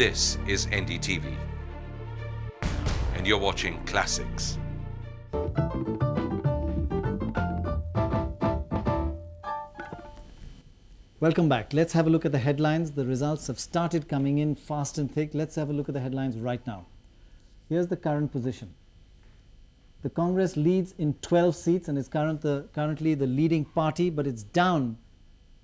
This is NDTV, and you're watching Classics. Welcome back. Let's have a look at the headlines. The results have started coming in fast and thick. Let's have a look at the headlines right now. Here's the current position. The Congress leads in 12 seats and is currently the leading party, but it's down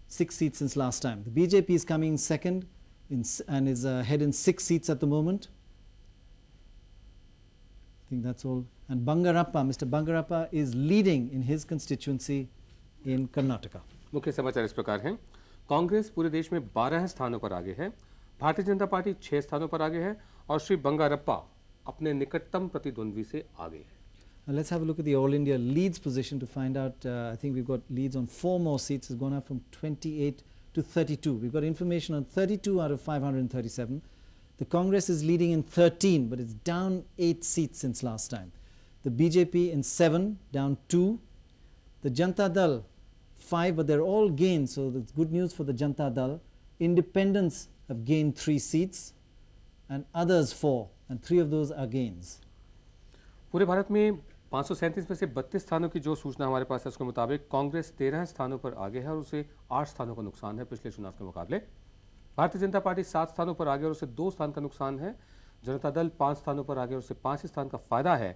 6 seats since last time. The BJP is coming in second and is ahead in 6 seats at the moment. I think that's all. And Mr. Bangarappa is leading in his constituency in Karnataka. मुख्य समाचार इस प्रकार हैं। कांग्रेस पूरे देश में 12 स्थानों पर आगे है, भारतीय जनता पार्टी 6 स्थानों पर आगे है और श्री बंगारप्पा अपने निकटतम प्रतिद्वंद्वी से आगे है। Let's have a look at the All India leads position to find out. I think we've got leads on 4 more seats. It's gone up from 28 to 32. We've got information on 32 out of 537. The Congress is leading in 13, but it's down 8 seats since last time. The BJP in 7, down 2. The Janata Dal 5, but they're all gains, so that's good news for the Janata Dal. Independents have gained 3 seats and others 4, and 3 of those are gains. पूरे भारत में 537 में से 32 स्थानों की जो सूचना हमारे पास है उसके मुताबिक कांग्रेस 13 स्थानों पर आगे है और उसे 8 स्थानों का नुकसान है पिछले चुनाव के मुकाबले। भारतीय जनता पार्टी 7 स्थानों पर आगे और उसे 2 स्थान का नुकसान है। जनता दल 5 स्थानों पर आगे और उसे 5 स्थान का फायदा है।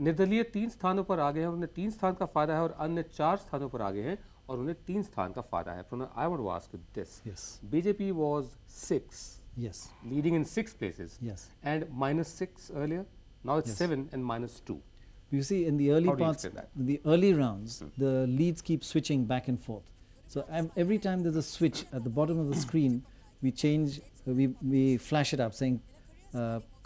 निर्दलीय 3 स्थानों पर आगे हैं और उन्हें 3 स्थान का फायदा है और अन्य 4 स्थानों पर आगे हैं और उन्हें 3 स्थान का फायदा है। I want to ask you this. Yes. BJP was 6. Yes. Leading in 6 places. Yes. And -6 earlier. Now it's 7 and -2. You see, in the early parts, in the early rounds, the leads keep switching back and forth. So every time there's a switch at the bottom of the screen, we change, we flash it up saying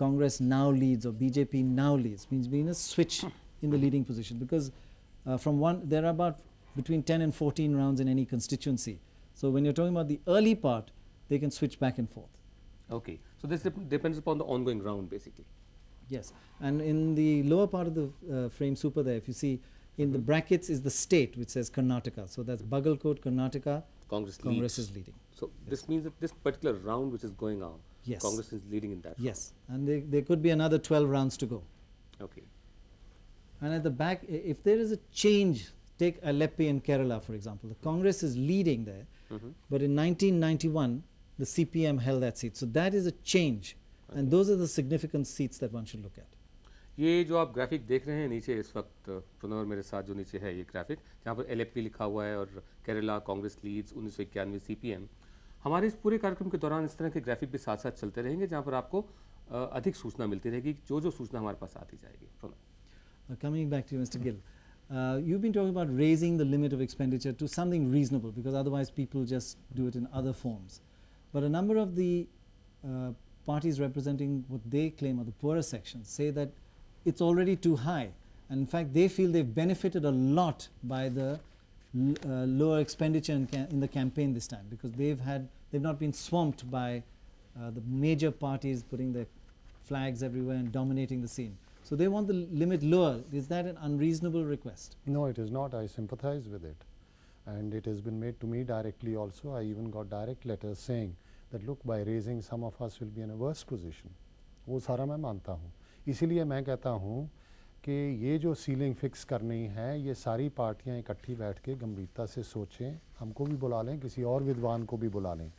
Congress now leads or BJP now leads. Means being a switch in the leading position because there are about between 10 and 14 rounds in any constituency. So when you're talking about the early part, they can switch back and forth. Okay, so this depends upon the ongoing round basically. Yes, and in the lower part of the frame super there, if you see in the brackets is the state which says Karnataka. So that's Bagalkot, Karnataka. Congress is leading. So this means that this particular round which is going on, yes, Congress is leading in that. Yes, and there could be another 12 rounds to go. Okay. And at the back, if there is a change, take Aleppi and Kerala for example, the Congress is leading there, but in 1991 the CPM held that seat. So that is a change. And those are the significant seats that one should look at. ये जो आप graphic देख रहे हैं नीचे इस वक्त प्रणव मेरे साथ जो नीचे है ये ग्राफिक जहाँ पर एलएपी लिखा हुआ है और केरला कांग्रेस लीड्स 1991 सीपीएम। हमारे इस पूरे कार्यक्रम के दौरान इस तरह के ग्राफिक भी साथ साथ चलते रहेंगे जहाँ पर आपको अधिक सूचना मिलती रहेगी जो सूचना हमारे पास आती जाएगी। Pranav, coming back to you, Mr. Gill, you've been talking about raising the limit of expenditure to something reasonable because otherwise people just do it in other forms. But a number of the parties representing what they claim are the poorer sections say that it's already too high, and in fact they feel they've benefited a lot by the lower expenditure in the campaign this time because they've not been swamped by the major parties putting their flags everywhere and dominating the scene. So they want the limit lower. Is that an unreasonable request? No, it is not. I sympathize with it, and it has been made to me directly also. I even got direct letters saying that look, by raising some of us will be in a worse position. वो सारा मैं मानता हूँ, इसीलिए मैं कहता हूँ कि ये जो सीलिंग फिक्स करनी है ये सारी पार्टियाँ इकट्ठी बैठ के गंभीरता से सोचें, हमको भी बुला लें, किसी और विद्वान को भी बुला लें,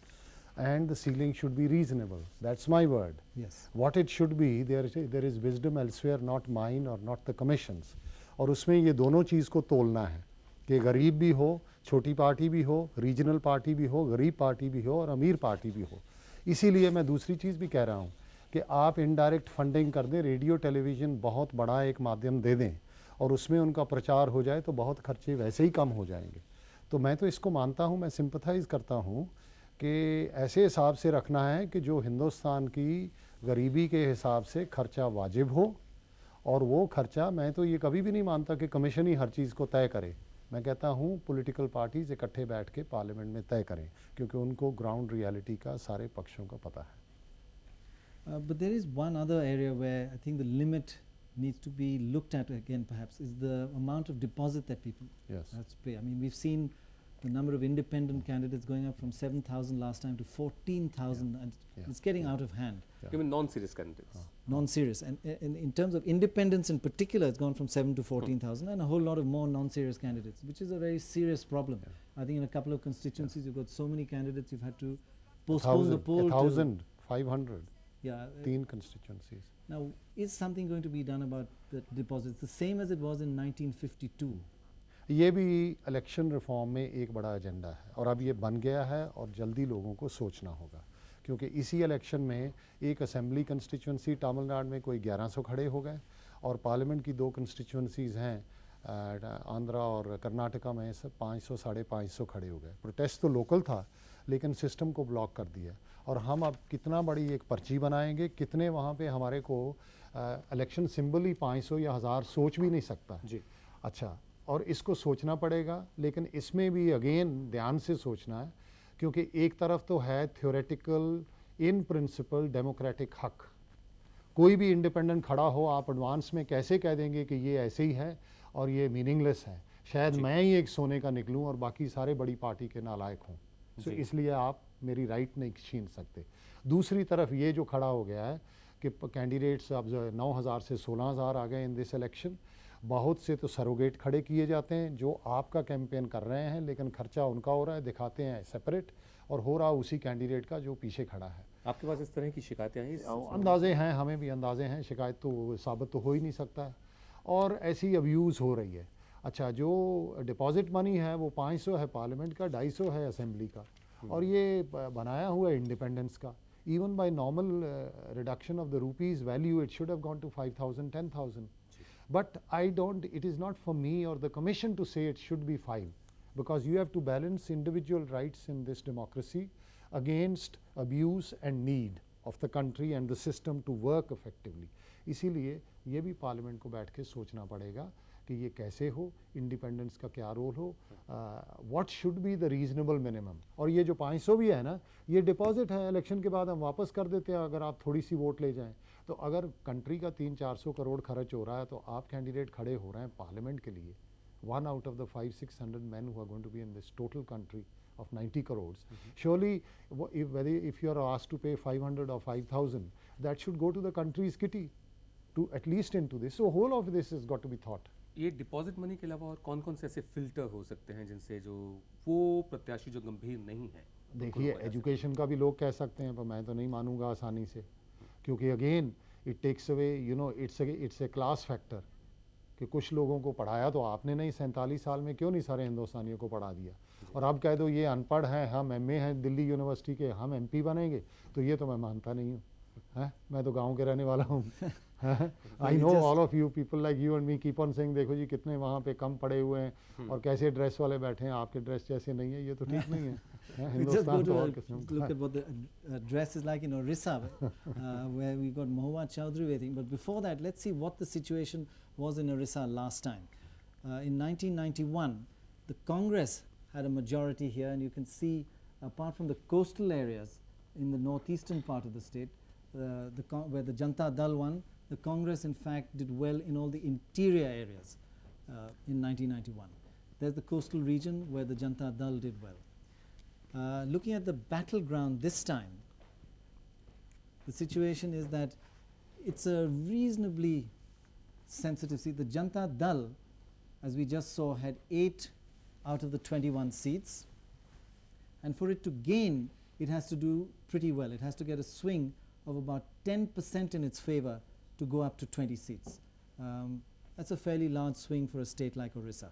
and the ceiling should be reasonable. That's my word. Yes. What it should be, there is wisdom elsewhere, not mine or not the commissions. और उसमें ये दोनों चीज़ को तोलना है कि गरीब भी हो, छोटी पार्टी भी हो, रीजनल पार्टी भी हो, गरीब पार्टी भी हो और अमीर पार्टी भी हो। इसीलिए मैं दूसरी चीज़ भी कह रहा हूँ कि आप इनडायरेक्ट फंडिंग कर दें, रेडियो टेलीविज़न बहुत बड़ा एक माध्यम दे दें और उसमें उनका प्रचार हो जाए तो बहुत खर्चे वैसे ही कम हो जाएंगे। तो मैं तो इसको मानता हूँ, मैं सिंपथाइज़ करता हूँ कि ऐसे हिसाब से रखना है कि जो हिंदुस्तान की गरीबी के हिसाब से खर्चा वाजिब हो और वो खर्चा, मैं तो ये कभी भी नहीं मानता कि कमीशन ही हर चीज़ को तय करे। मैं कहता हूँ पॉलिटिकल पार्टीज इकट्ठे बैठ के पार्लियामेंट में तय करें क्योंकि उनको ग्राउंड रियलिटी का सारे पक्षों का पता है। But there is one other area where I think the limit needs to be looked at again perhaps is the amount of deposit that people have to pay. I mean, we've seen the number of independent candidates going up from 7,000 last time to 14,000, and it's getting out of hand. Even non-serious candidates. Non-serious, and in terms of independents in particular, it's gone from 7 to 14,000, and a whole lot of more non-serious candidates, which is a very serious problem. I think in a couple of constituencies, you've got so many candidates, you've had to postpone the poll. 1,500. Yeah. 3 constituencies. Now, is something going to be done about the deposits, the same as it was in 1952? ये भी election reform में एक बड़ा agenda है और अब ये बन गया है और जल्दी लोगों को सोचना होगा, क्योंकि इसी इलेक्शन में एक असेंबली कंस्टिट्यूंसी तमिलनाडु में कोई 1100 खड़े हो गए और पार्लियामेंट की 2 कंस्टिट्यूंसीज़ हैं आंध्रा और कर्नाटका में सब 500 550 खड़े हो गए। प्रोटेस्ट तो लोकल था लेकिन सिस्टम को ब्लॉक कर दिया और हम अब कितना बड़ी एक पर्ची बनाएंगे, कितने वहाँ पे हमारे को इलेक्शन सिंबल ही 500 या 1000 सोच भी नहीं सकता जी। अच्छा, और इसको सोचना पड़ेगा, लेकिन इसमें भी अगेन ध्यान से सोचना है, क्योंकि एक तरफ तो है थ्योरेटिकल इन प्रिंसिपल डेमोक्रेटिक हक, कोई भी इंडिपेंडेंट खड़ा हो आप एडवांस में कैसे कह देंगे कि ये ऐसे ही है और ये मीनिंगलेस है, शायद मैं ही एक सोने का निकलूं और बाकी सारे बड़ी पार्टी के नालायक हों, तो इसलिए आप मेरी राइट नहीं छीन सकते। दूसरी तरफ ये जो खड़ा हो गया है कि कैंडिडेट्स अब 9,000 से 16,000 आ गए इन दिस इलेक्शन, बहुत से तो सरोगेट खड़े किए जाते हैं जो आपका कैंपेन कर रहे हैं लेकिन खर्चा उनका हो रहा है, दिखाते हैं सेपरेट और हो रहा उसी कैंडिडेट का जो पीछे खड़ा है। आपके पास इस तरह की शिकायतें आई? अंदाजे हैं, हमें भी अंदाजे हैं, शिकायत तो साबित तो हो ही नहीं सकता है और ऐसी अब्यूज़ हो रही है। अच्छा, जो डिपॉजिट मनी है वो 500 है पार्लियामेंट का, 250 है असेंबली का और ये बनाया हुआ है इंडिपेंडेंस का। even by normal reduction of the rupees value, it should have gone to 5,000, 10,000. But I don't, it is not for me or the commission to say it should be 5, because you have to balance individual rights in this democracy against abuse and need of the country and the system to work effectively. इसीलिए ये भी parliament को बैठ के सोचना पड़ेगा कि ये कैसे हो, इंडिपेंडेंस का क्या रोल हो, what should be the reasonable minimum. और ये जो 500 भी है ना, ये डिपॉजिट है, इलेक्शन के बाद हम वापस कर देते हैं अगर आप थोड़ी सी वोट ले जाएं। तो अगर कंट्री का 300-400 करोड़ खर्च हो रहा है तो आप कैंडिडेट खड़े हो रहे हैं पार्लियामेंट के लिए, 1 out of the 500-600 men who are going to be in this total country of 90 crores. Surely if you are asked to pay 500 or 5,000, that should go to the country's kitty, to at least into this. So whole of this has got to be thought. ये deposit money के अलावा और कौन कौन से ऐसे filter हो सकते हैं जिनसे जो वो प्रत्याशी जो गंभीर नहीं है? देखिए, एजुकेशन का भी लोग कह सकते हैं, पर मैं तो नहीं मानूंगा आसानी से, क्योंकि again it takes away, you know, it's a class factor कि कुछ लोगों को पढ़ाया तो आपने नहीं, 47 साल में क्यों नहीं सारे हिंदुस्तानियों को पढ़ा दिया, और अब कह दो ये अनपढ़ हैं, हम एमए हैं दिल्ली यूनिवर्सिटी के, हम एमपी बनेंगे, तो ये तो मैं मानता नहीं हूँ। हैं, मैं तो गांव के रहने वाला हूँ। I know all of you people like you and me keep on saying, देखो जी कितने वहाँ पे कम पड़े हुए हैं और कैसे ड्रेस वाले बैठे हैं, आपके ड्रेस जैसे नहीं है, ये तो ठीक नहीं है। हिंदुस्तान तो और किस्म का। Look at what the dress is like in Orissa, where we got Mahua Chaudhary waiting. But before that, let's see what the situation was in Orissa last time. In 1991, the Congress had a majority here, and you can see, apart from the coastal areas in the northeastern part of the state, where the Janta Dal won, the Congress in fact did well in all the interior areas in 1991. There's the coastal region where the Janta Dal did well. Looking at the battleground this time, the situation is that it's a reasonably sensitive seat. The Janta Dal, as we just saw, had 8 out of the 21 seats, and for it to gain, it has to do pretty well. It has to get a swing of about 10% in its favor to go up to 20 seats. That's a fairly large swing for a state like Orissa.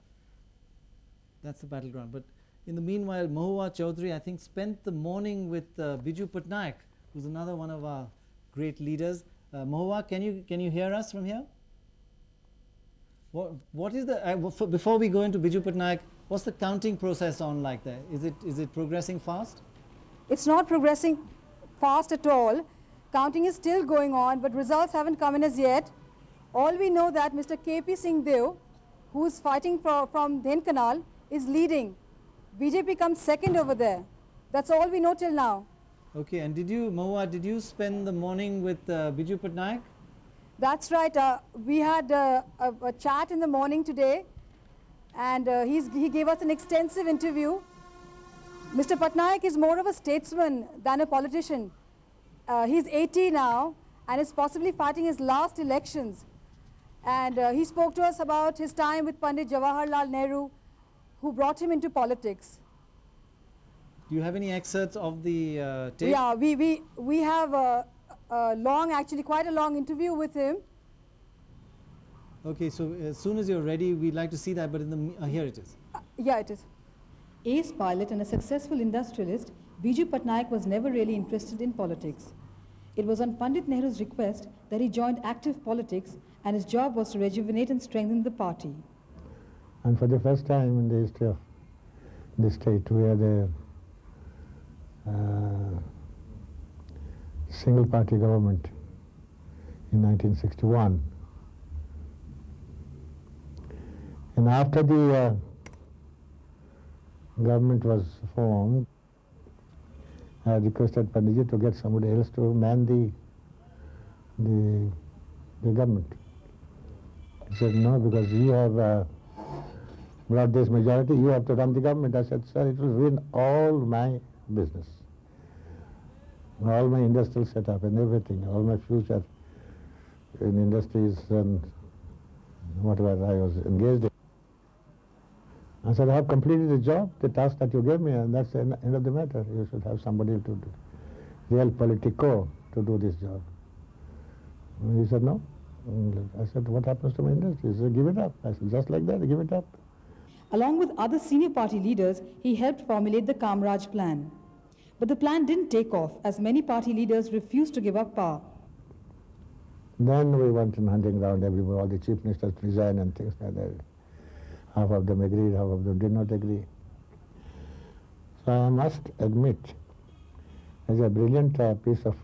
That's the battleground. But in the meanwhile, Mahua Chaudhary, I think, spent the morning with Biju Patnaik, who's another one of our great leaders. Mahua, can you hear us from here? What is the before we go into Biju Patnaik, what's the counting process on like there? Is it progressing fast? It's not progressing fast at all. Counting is still going on, but results haven't come in as yet. All we know that Mr. KP Singh Deo, who's fighting from Dhenkanal, is leading. BJP comes second over there. That's all we know till now. Okay, and Mahua, did you spend the morning with Biju Patnaik? That's right. We had a chat in the morning today, and he gave us an extensive interview Mr. Patnaik is more of a statesman than a politician. He's 80 now and is possibly fighting his last elections. And he spoke to us about his time with Pandit Jawaharlal Nehru, who brought him into politics. Do you have any excerpts of the tape? Yeah, we have a long, actually quite a long interview with him. Okay, so as soon as you're ready, we'd like to see that, but in the here it is. Yeah, it is. Ace pilot and a successful industrialist, Biju Patnaik was never really interested in politics. It was on Pandit Nehru's request that he joined active politics, and his job was to rejuvenate and strengthen the party. And for the first time in the history of the state, we had a single party government in 1961. And after the government was formed, I requested Panditji to get somebody else to man the government. He said, no, because you have brought this majority, you have to run the government. I said, sir, it will ruin all my business, all my industrial setup and everything, all my future in industries and whatever I was engaged in. I said, I have completed the job, the task that you gave me, and that's the end of the matter. You should have somebody to do, real politico to do this job. And he said, no. And I said, what happens to my industry? He said, give it up. I said, just like that, give it up. Along with other senior party leaders, he helped formulate the Kamraj plan. But the plan didn't take off, as many party leaders refused to give up power. Then we went in hunting around everywhere, all the chief ministers resigned and things like that. Half of them agreed, half of them did not agree. So I must admit, as a brilliant piece of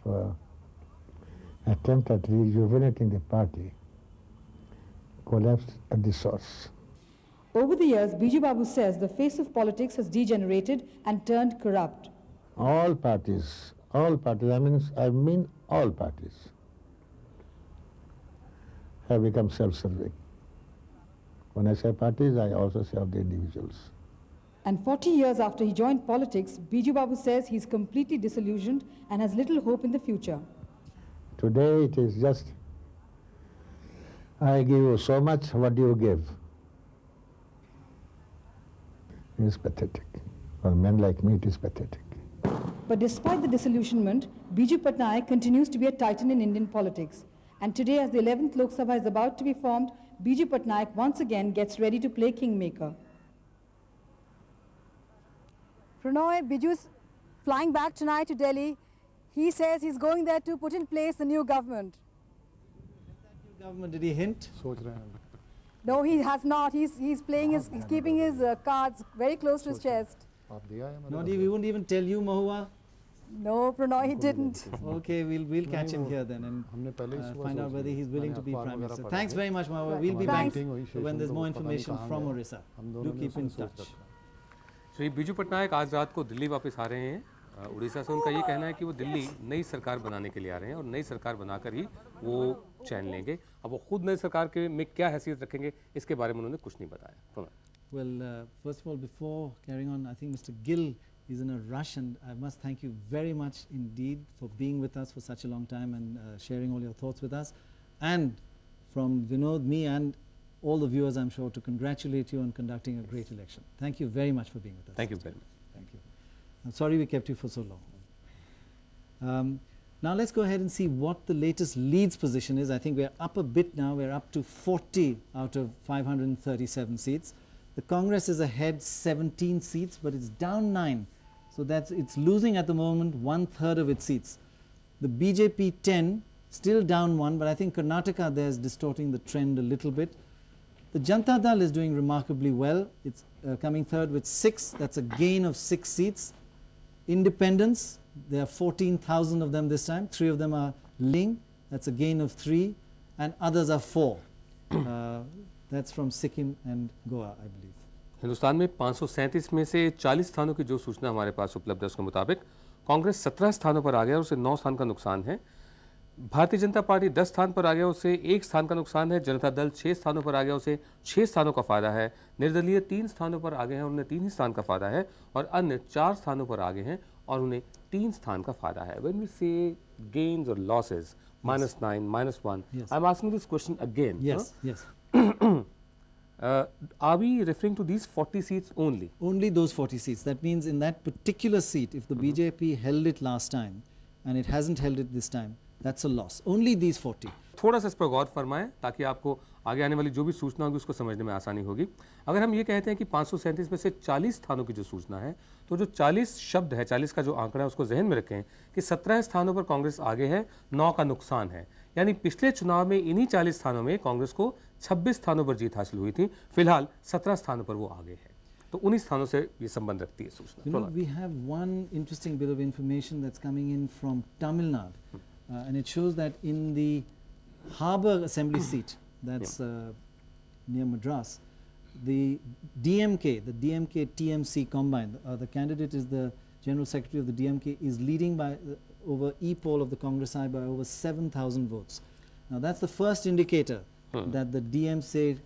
attempt at rejuvenating the party, collapsed at the source. Over the years, Biju Babu says the face of politics has degenerated and turned corrupt. All parties, I mean all parties, have become self-serving. When I say parties, I also say of the individuals. And 40 years after he joined politics, Biju Babu says he's completely disillusioned and has little hope in the future. Today it is just, I give you so much, what do you give? It is pathetic. For men like me, it is pathetic. But despite the disillusionment, Biju Patnaik continues to be a titan in Indian politics. And today, as the 11th Lok Sabha is about to be formed, Biju Patnaik once again gets ready to play kingmaker. Pranoy, Biju's flying back tonight to Delhi. He says he's going there to put in place the new government. Government, did he hint? No, he has not. He's keeping his cards very close to his chest. No, we won't even tell you, Mahua. No, Pranoy, he didn't. Okay, we'll catch him here then and find out whether he's willing to be Prime Minister. Thanks very much, Mahua. We'll be back when there's more information from Orissa. Do keep in touch. Shri Biju Patnaik आज रात को दिल्ली वापस आ रहे हैं। उड़ीसा से उनका ये कहना है कि वो दिल्ली नई सरकार बनाने के लिए आ रहे हैं और नई सरकार बनाकर ही वो चैन लेंगे। अब वो खुद नई सरकार के में क्या हैसियत रखेंगे इसके बारे में उन्होंने कुछ नहीं बताया। Well, first of all, before carrying on, I think Mr. Gill is in a rush, and I must thank you very much indeed for being with us for such a long time and sharing all your thoughts with us. And from Vinod, me and all the viewers, I'm sure, to congratulate you on conducting a great election. Thank you very much for being with us. Thank you very much. Thank you. I'm sorry we kept you for so long. Now let's go ahead and see what the latest Leeds position is. I think we're up a bit now. We're up to 40 out of 537 seats. The Congress is ahead 17 seats, but it's down 9. So it's losing at the moment 1/3 of its seats. The BJP 10, still down 1, but I think Karnataka there is distorting the trend a little bit. The Janata Dal is doing remarkably well. It's coming third with 6. That's a gain of 6 seats. Independents, there are 14,000 of them this time. 3 of them are Ling. That's a gain of 3. And others are 4. That's from Sikkim and Goa, I believe. Hindustan में 537 में से 40 स्थानों की जो सूचना हमारे पास उपलब्ध है उसके मुताबिक कांग्रेस 17 स्थानों पर आ गया और उसे 9 स्थान का नुकसान है। भारतीय जनता पार्टी 10 स्थान पर आ गया, उसे 1 स्थान का नुकसान है। जनता दल 6 स्थानों पर आ गया, उसे 6 स्थानों का फायदा है। निर्दलीय 3 स्थानों पर आगे हैं, उन्हें 3 ही स्थान का फायदा है। और अन्य 4 स्थानों पर आगे हैं और उन्हें 3 स्थान का फायदा है। When we say gains or losses, -9, -1, Yes. I'm asking this question again. Yes, yes. Are we referring to these 40 seats only? Only those 40 seats. That means in that particular seat, if the BJP held it last time and it hasn't held it this time, that's a loss. Only these 40. थोड़ा सा इस पर गौर फरमाएं ताकि आपको आगे आने वाली जो भी सूचना होगी उसको समझने में आसानी होगी। अगर हम ये कहते हैं कि 537 में से 40 स्थानों की जो सूचना है, तो जो 40 शब्द है, 40 का जो आंकड़ा है उसको जहन में रखें कि 17 स्थानों पर कांग्रेस आगे है, 9 का नुकसान है। यानी पिछले चुनाव में इन्हीं 40 स्थानों में कांग्रेस को 26 स्थानों पर जीत हासिल हुई थी। फिलहाल 17 स्थानों पर वो आगे है, तो उन्हीं स्थानों से ये संबंध रखती है सूचना। You know, we have one interesting bit of information that's coming in from Tamil Nadu, and it shows that in the Harbour Assembly seat, that's near Madras, the DMK TMC combined, the candidate is the General Secretary of the DMK, is leading by over e-poll of the Congress side by over 7,000 votes. Now that's the first indicator that the DMC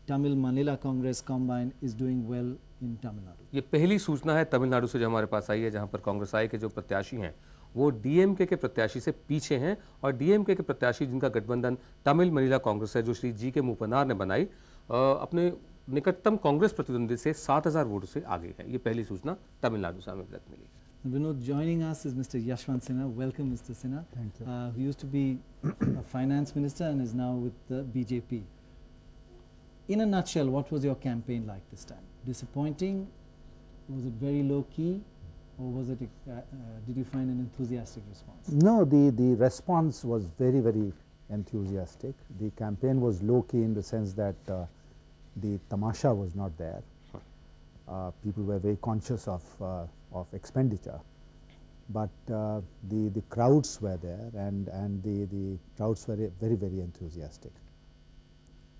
Tamil Manila Congress combined is doing well in Tamil Nadu. ये पहली सूचना है तमिलनाडु से जो हमारे पास आई है, जहां पर कांग्रेस आई के जो प्रत्याशी हैं वो डीएमके के प्रत्याशी से पीछे हैं। और डीएमके के प्रत्याशी जिनका गठबंधन तमिल मनीला कांग्रेस है, जो श्री जी के मुपनार ने बनाई, अपने निकटतम कांग्रेस प्रतिद्वंदी से 7,000 वोटों से आगे है। ये पहली सूचना तमिलनाडु से हमें मिली। Vinod, joining us is Mr. Yashwant Sinha. Welcome, Mr. Sinha. Thank you. Who used to be a finance minister and is now with the BJP. In a nutshell, what was your campaign like this time? Disappointing? Was it very low key? Or was it, did you find an enthusiastic response? No, the response was very, very enthusiastic. The campaign was low key in the sense that the tamasha was not there. People were very conscious of expenditure, but the crowds were there, and the crowds were very, very enthusiastic.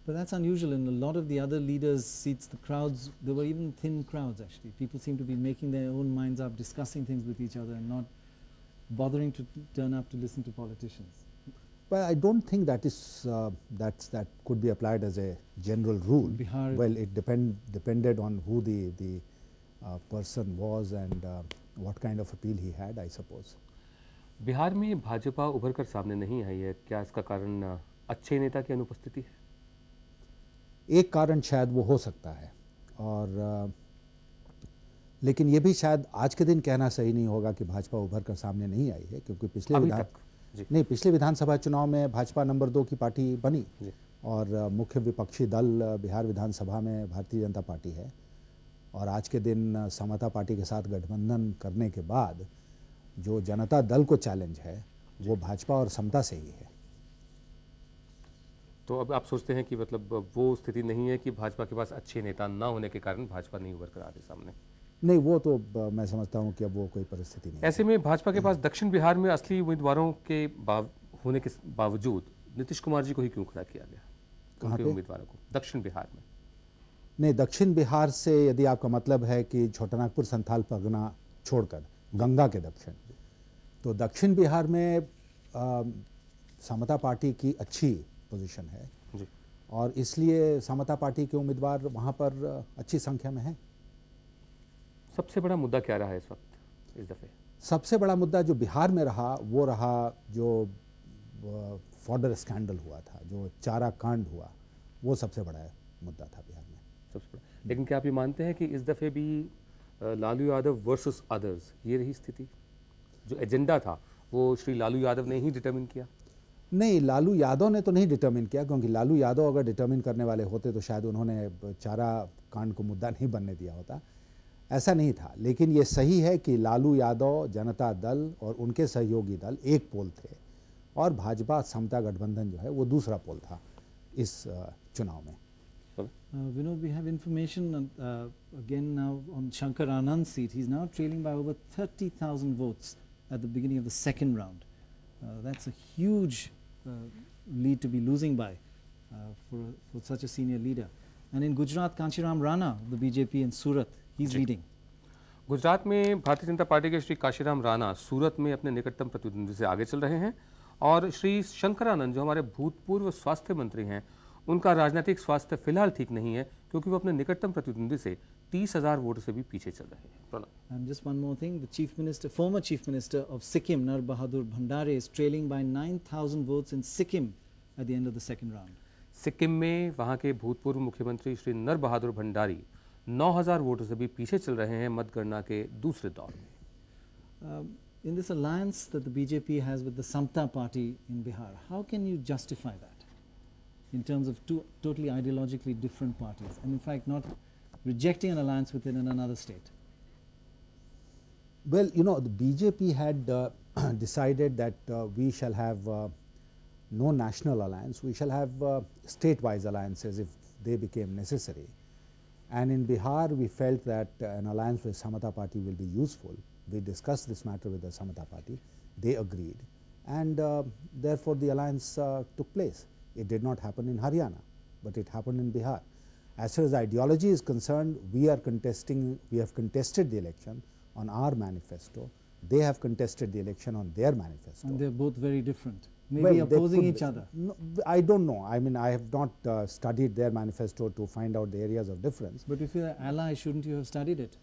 But that's unusual. In a lot of the other leaders' seats, the crowds, there were even thin crowds actually. People seem to be making their own minds up, discussing things with each other and not bothering to turn up to listen to politicians. Well, I don't think that is that could be applied as a general rule. Bihar- Well, it depended on who the person was and what kind of appeal he had, I suppose. Bihar में भाजपा उभर कर सामने नहीं आई है, क्या इसका कारण अच्छे नेता की अनुपस्थिति है? एक कारण शायद वो हो सकता है, और लेकिन ये भी शायद आज के दिन कहना सही नहीं होगा कि भाजपा उभर कर सामने नहीं आई है, क्योंकि पिछले विधानसभा चुनाव में भाजपा नंबर 2 की पार्टी बनी और मुख्य विपक्षी दल बिहार विधानसभा में भारतीय जनता पार्टी है, और आज के दिन समता पार्टी के साथ गठबंधन करने के बाद जो जनता दल को चैलेंज है वो भाजपा और समता से ही है। तो अब आप सोचते हैं कि मतलब वो स्थिति नहीं है कि भाजपा के पास अच्छे नेता ना होने के कारण भाजपा नहीं उभर कर आ रही सामने? नहीं, वो तो मैं समझता हूँ कि अब वो कोई परिस्थिति नहीं है। ऐसे में भाजपा के पास दक्षिण बिहार में असली उम्मीदवारों के होने के बावजूद नीतीश कुमार जी को ही क्यों खड़ा किया गया? कहाँ पे? उम्मीदवारों को दक्षिण बिहार में। नहीं, दक्षिण बिहार से यदि आपका मतलब है कि छोटानागपुर संथाल परगना छोड़कर गंगा के दक्षिण, तो दक्षिण बिहार में समता पार्टी की अच्छी पोजीशन है जी। और इसलिए समता पार्टी के उम्मीदवार वहाँ पर अच्छी संख्या में हैं। सबसे बड़ा मुद्दा क्या रहा है इस वक्त, इस दफे? सबसे बड़ा मुद्दा जो बिहार में रहा वो रहा जो फॉर्डर स्कैंडल हुआ था, जो चारा कांड हुआ, वो सबसे बड़ा मुद्दा था बिहार में। सबसे बड़ा। लेकिन क्या आप ये मानते हैं कि इस दफे भी लालू यादव वर्सेस अदर्स ये रही स्थिति? जो एजेंडा था वो श्री लालू यादव ने ही डिटरमिन किया? नहीं, लालू यादव ने तो नहीं डिटरमिन किया, क्योंकि लालू यादव अगर डिटरमिन करने वाले होते तो शायद उन्होंने चारा कांड को मुद्दा नहीं बनने दिया होता। ऐसा नहीं था, लेकिन ये सही है कि लालू यादव, जनता दल और उनके सहयोगी दल एक पोल थे और भाजपा समता गठबंधन जो है वो दूसरा पोल था इस चुनाव में। Vinod, we have information again now on Shankar Anand's seat. He's now trailing by over 30,000 votes at the beginning of the second round. That's a huge lead to be losing by for such a senior leader. And in Gujarat, Kanchiram Rana, the BJP in Surat, he's leading. Gujarat में Bharatiya Janata party के श्री काशीराम राणा सूरत में अपने निकटतम प्रतिद्वंदी से आगे चल रहे हैं और श्री शंकरानंद जो हमारे भूतपूर्व स्वास्थ्य मंत्री हैं, उनका राजनीतिक स्वास्थ्य फिलहाल ठीक नहीं है क्योंकि वो अपने निकटतम प्रतिद्वंदी से 30,000 वोट से भी पीछे चल रहे हैं। Pranab. And just one more thing, the chief minister, former chief minister of Sikkim, Nar Bahadur Bhandare, is trailing by 9,000 votes in Sikkim at the end of the second round. Sikkim में वहां के भूतपूर्व मुख्यमंत्री श्री नर बहादुर भंडारी 9,000 वोटों से भी पीछे चल रहे हैं मतगणना के दूसरे दौर में। In this alliance that the BJP has with the Samta party in Bihar, how can you justify that in terms of two totally ideologically different parties, and in fact not rejecting an alliance with it in another state? Well, you know, the BJP had decided that we shall have no national alliance, we shall have state-wise alliances if they became necessary. And in Bihar, we felt that an alliance with Samata party will be useful. We discussed this matter with the Samata party, they agreed, and therefore the alliance took place. It did not happen in Haryana, but it happened in Bihar. As far as ideology is concerned, we have contested the election on our manifesto. They have contested the election on their manifesto. And they're both very different, maybe Well, they opposing could each be. other. No, I don't know. I mean, I have not studied their manifesto to find out the areas of difference. But if you're an ally, shouldn't you have studied it?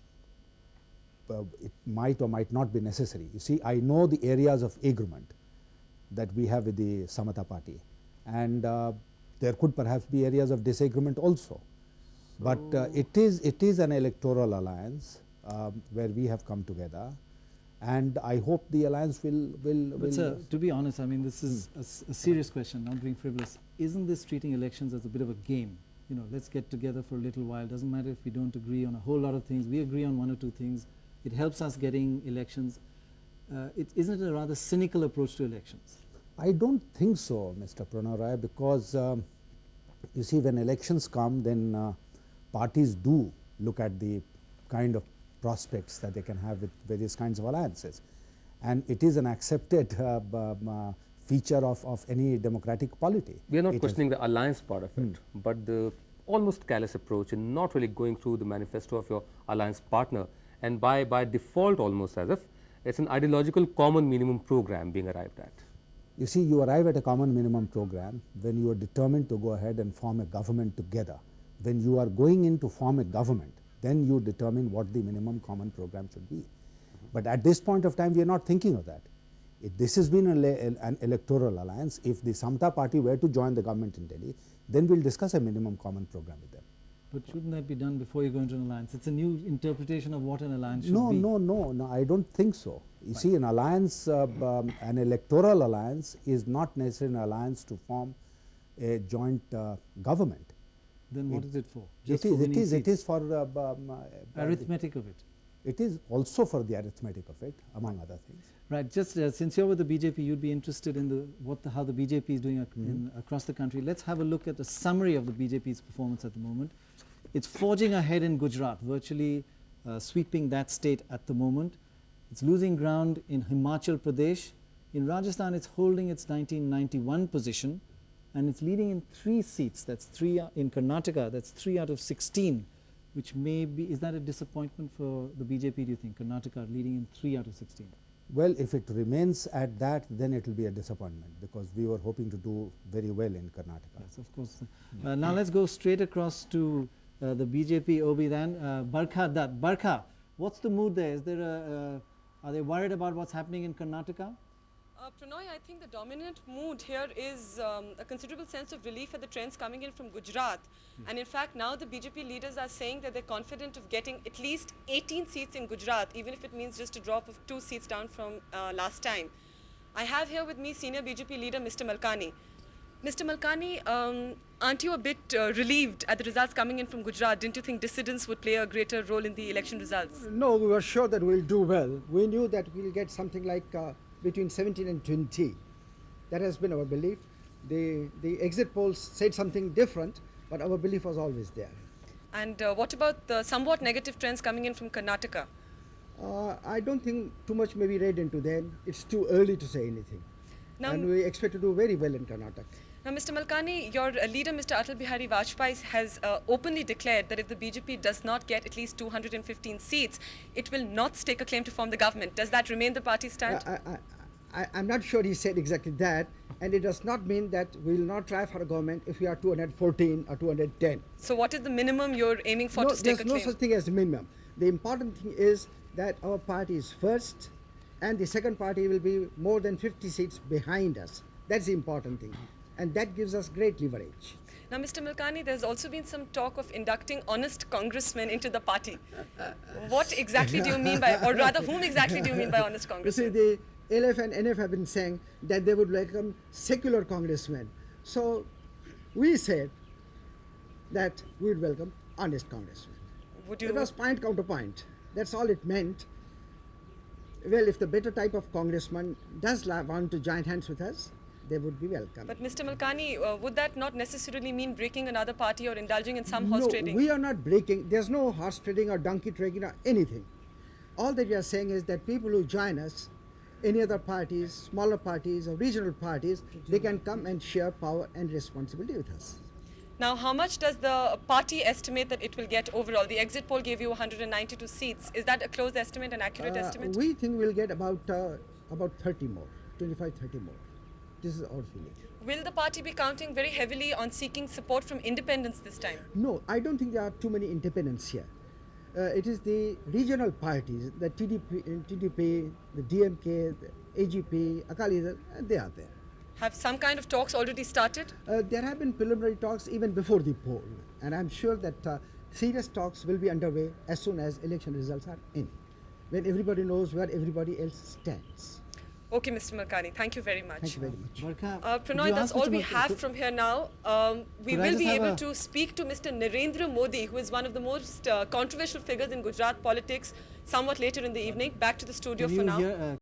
It might or might not be necessary. You see, I know the areas of agreement that we have with the Samata party, and there could perhaps be areas of disagreement also. But it is an electoral alliance where we have come together, and I hope the alliance will. But sir, to be honest, I mean, this is a serious question, not being frivolous. Isn't this treating elections as a bit of a game? You know, let's get together for a little while. Doesn't matter if we don't agree on a whole lot of things. We agree on one or two things. It helps us getting elections. Isn't it a rather cynical approach to elections? I don't think so, Mr. Pranav Rai, because you see, when elections come, then parties do look at the kind of prospects that they can have with various kinds of alliances, and it is an accepted feature of any democratic polity. We are not questioning the alliance part of it, but the almost callous approach in not really going through the manifesto of your alliance partner, and by default almost as if it's an ideological common minimum program being arrived at. You see, you arrive at a common minimum program when you are determined to go ahead and form a government together. When you are going in to form a government, then you determine what the minimum common program should be. But at this point of time, we are not thinking of that. This has been an electoral alliance. If the Samta party were to join the government in Delhi, then we'll discuss a minimum common program with them. But shouldn't that be done before you go into an alliance? It's a new interpretation of what an alliance should No, be. no, I don't think so. You see, an alliance, an electoral alliance is not necessarily an alliance to form a joint government. Then what is it for? It for is, winning it seats? is for Arithmetic of it. It is also for the arithmetic of it, among other things. Right. Just since you're with the BJP, you'd be interested in how the BJP is doing across the country. Let's have a look at a summary of the BJP's performance at the moment. It's forging ahead in Gujarat, virtually sweeping that state at the moment. It's losing ground in Himachal Pradesh. In Rajasthan, it's holding its 1991 position, and it's leading in 3 seats. That's 3 in Karnataka. That's 3 out of 16, which may be. Is that a disappointment for the BJP? Do you think Karnataka leading in 3 out of 16? Well, if it remains at that, then it will be a disappointment, because we were hoping to do very well in Karnataka. Yes, of course. Now let's go straight across to the BJP Obi then. Barkha Dutt. Barkha, what's the mood there? Is there are they worried about what's happening in Karnataka? Pranoy, I think the dominant mood here is a considerable sense of relief at the trends coming in from Gujarat. And in fact, now the BJP leaders are saying that they're confident of getting at least 18 seats in Gujarat, even if it means just a drop of 2 seats down from last time. I have here with me senior BJP leader Mr. Malkani. Mr. Malkani, aren't you a bit relieved at the results coming in from Gujarat? Didn't you think dissidents would play a greater role in the election results? No, we were sure that we'll do well. We knew that we'll get something like between 17 and 20. That has been our belief. The exit polls said something different, but our belief was always there. And what about the somewhat negative trends coming in from Karnataka? I don't think too much may be read into them. It's too early to say anything. Now, and we expect to do very well in Karnataka. Now, Mr. Malkani, your leader, Mr. Atal Bihari Vajpayee, has openly declared that if the BJP does not get at least 215 seats, it will not stake a claim to form the government. Does that remain the party's stand? I'm not sure he said exactly that, and it does not mean that we will not try for a government if we are 214 or 210. So what is the minimum you're aiming for to stake a There's no claim? such thing as a minimum. The important thing is that our party is first, and the second party will be more than 50 seats behind us. That's the important thing, and that gives us great leverage. Now, Mr. Milkani, there's also been some talk of inducting honest congressmen into the party. What exactly do you mean by, or rather, whom exactly do you mean by honest You see, congressmen? the LF and NF have been saying that they would welcome secular congressmen. So we said that we would welcome honest congressmen. Would It you? was point counterpoint. That's all it meant. Well, if the better type of congressman does want to join hands with us, they would be welcome. But Mr. Milkani, would that not necessarily mean breaking another party or indulging in some No, horse trading? we are not breaking. There's no horse trading or donkey trading or anything. All that we are saying is that people who join us, any other parties, smaller parties or regional parties, they can come and share power and responsibility with us. Now, how much does the party estimate that it will get overall? The exit poll gave you 192 seats. Is that a close estimate, an accurate estimate? We think we'll get about 30 more, 25, 30 more. This is our feeling. Will the party be counting very heavily on seeking support from independents this time? No, I don't think there are too many independents here. It is the regional parties, the TDP, the DMK, the AGP, Akali Dal, they are there. Have some kind of talks already started? There have been preliminary talks even before the poll, and I'm sure that serious talks will be underway as soon as election results are in, when everybody knows where everybody else stands. Okay, Mr. Milkani, thank you very much. Thank you very much. Barkha, could Pranoy, you that's ask all Mr. we Mil- have could- from here now. We Could I will just be have able a- to speak to Mr. Narendra Modi, who is one of the most controversial figures in Gujarat politics, somewhat later in the evening. Back to the studio Can for you now. hear,